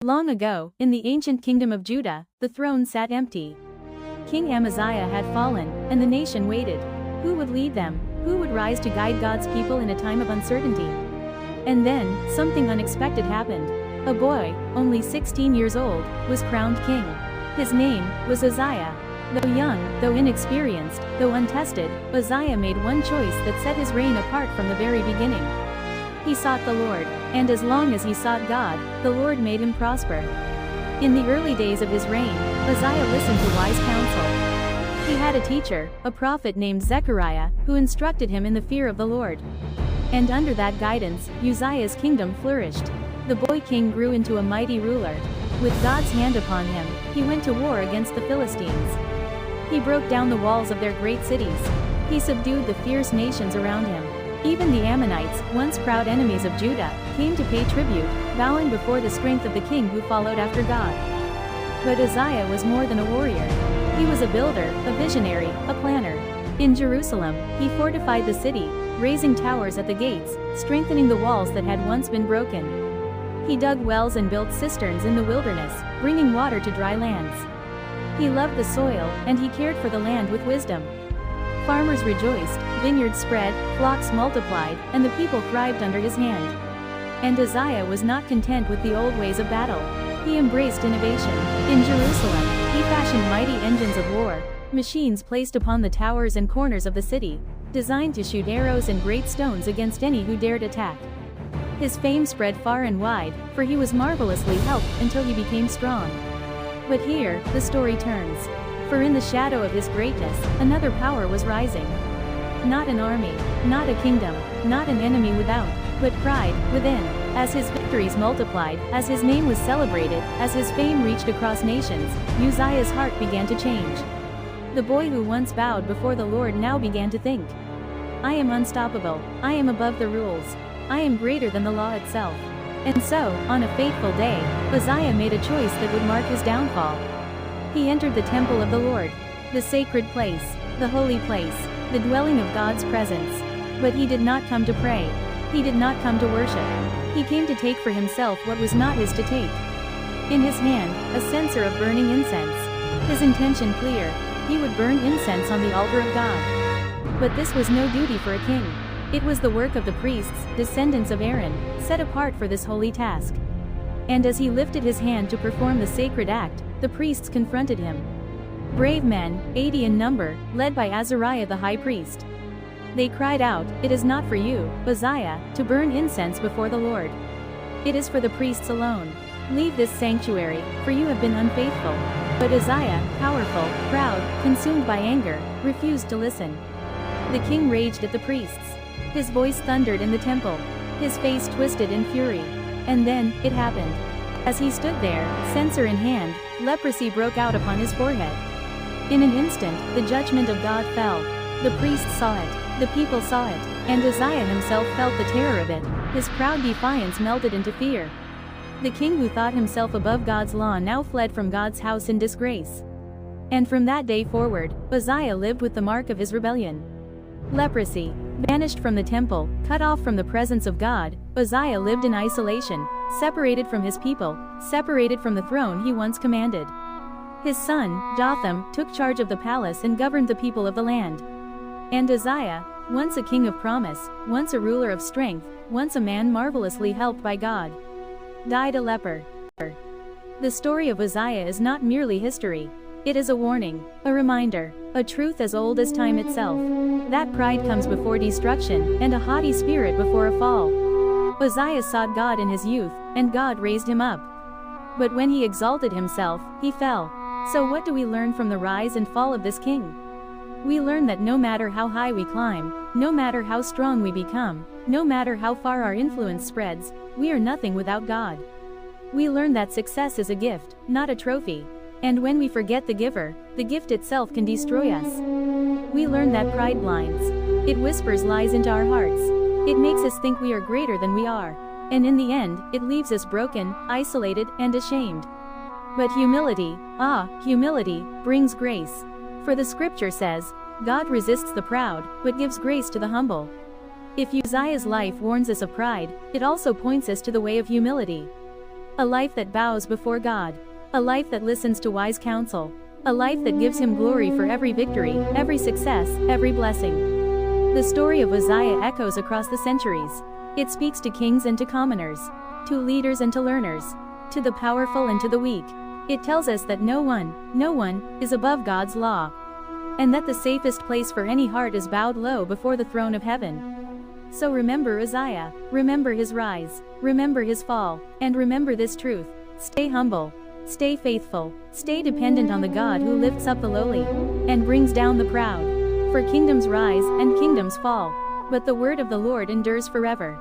Long ago, in the ancient kingdom of Judah, the throne sat empty. King Amaziah had fallen, and the nation waited. Who would lead them? Who would rise to guide God's people in a time of uncertainty? And then, something unexpected happened. A boy, only 16 years old, was crowned king. His name was Uzziah. Though young, though inexperienced, though untested, Uzziah made one choice that set his reign apart from the very beginning. He sought the Lord, and as long as he sought God, the Lord made him prosper. In the early days of his reign, Uzziah listened to wise counsel. He had a teacher, a prophet named Zechariah, who instructed him in the fear of the Lord. And under that guidance, Uzziah's kingdom flourished. The boy king grew into a mighty ruler. With God's hand upon him, he went to war against the Philistines. He broke down the walls of their great cities. He subdued the fierce nations around him. Even the Ammonites, once proud enemies of Judah, came to pay tribute, bowing before the strength of the king who followed after God. But Uzziah was more than a warrior. He was a builder, a visionary, a planner. In Jerusalem, he fortified the city, raising towers at the gates, strengthening the walls that had once been broken. He dug wells and built cisterns in the wilderness, bringing water to dry lands. He loved the soil, and he cared for the land with wisdom. Farmers rejoiced, vineyards spread, flocks multiplied, and the people thrived under his hand. And Uzziah was not content with the old ways of battle. He embraced innovation. In Jerusalem, he fashioned mighty engines of war, machines placed upon the towers and corners of the city, designed to shoot arrows and great stones against any who dared attack. His fame spread far and wide, for he was marvelously helped until he became strong. But here, the story turns. For in the shadow of his greatness, another power was rising. Not an army, not a kingdom, not an enemy without, but pride within. As his victories multiplied, as his name was celebrated, as his fame reached across nations, Uzziah's heart began to change. The boy who once bowed before the Lord now began to think, I am unstoppable, I am above the rules, I am greater than the law itself. And so, on a fateful day, Uzziah made a choice that would mark his downfall. He entered the temple of the Lord, the sacred place, the holy place, the dwelling of God's presence. But he did not come to pray. He did not come to worship. He came to take for himself what was not his to take. In his hand, a censer of burning incense. His intention clear, he would burn incense on the altar of God. But this was no duty for a king. It was the work of the priests, descendants of Aaron, set apart for this holy task. And as he lifted his hand to perform the sacred act, the priests confronted him. Brave men, 80 in number, led by Azariah the high priest. They cried out, It is not for you, Uzziah, to burn incense before the Lord. It is for the priests alone. Leave this sanctuary, for you have been unfaithful. But Uzziah, powerful, proud, consumed by anger, refused to listen. The king raged at the priests. His voice thundered in the temple. His face twisted in fury. And then, it happened. As he stood there, censer in hand, leprosy broke out upon his forehead. In an instant, the judgment of God fell. The priests saw it, the people saw it, and Uzziah himself felt the terror of it. His proud defiance melted into fear. The king who thought himself above God's law now fled from God's house in disgrace. And from that day forward, Uzziah lived with the mark of his rebellion. Leprosy. Banished from the temple, cut off from the presence of God, Uzziah lived in isolation, separated from his people, separated from the throne he once commanded. His son, Jotham, took charge of the palace and governed the people of the land. And Uzziah, once a king of promise, once a ruler of strength, once a man marvelously helped by God, died a leper. The story of Uzziah is not merely history. It is a warning, a reminder, a truth as old as time itself. That pride comes before destruction, and a haughty spirit before a fall. Uzziah sought God in his youth, and God raised him up. But when he exalted himself, he fell. So what do we learn from the rise and fall of this king? We learn that no matter how high we climb, no matter how strong we become, no matter how far our influence spreads, we are nothing without God. We learn that success is a gift, not a trophy. And when we forget the giver, the gift itself can destroy us. We learn that pride blinds. It whispers lies into our hearts. It makes us think we are greater than we are. And in the end, it leaves us broken, isolated, and ashamed. But humility, humility, brings grace. For the scripture says, God resists the proud, but gives grace to the humble. If Uzziah's life warns us of pride, it also points us to the way of humility. A life that bows before God. A life that listens to wise counsel. A life that gives him glory for every victory, every success, every blessing. The story of Uzziah echoes across the centuries. It speaks to kings and to commoners, to leaders and to learners, to the powerful and to the weak. It tells us that no one is above God's law, and that the safest place for any heart is bowed low before the throne of heaven. So remember Uzziah, remember his rise, remember his fall, and remember this truth: stay humble, stay faithful, stay dependent on the God who lifts up the lowly and brings down the proud. For kingdoms rise and kingdoms fall, but the word of the Lord endures forever.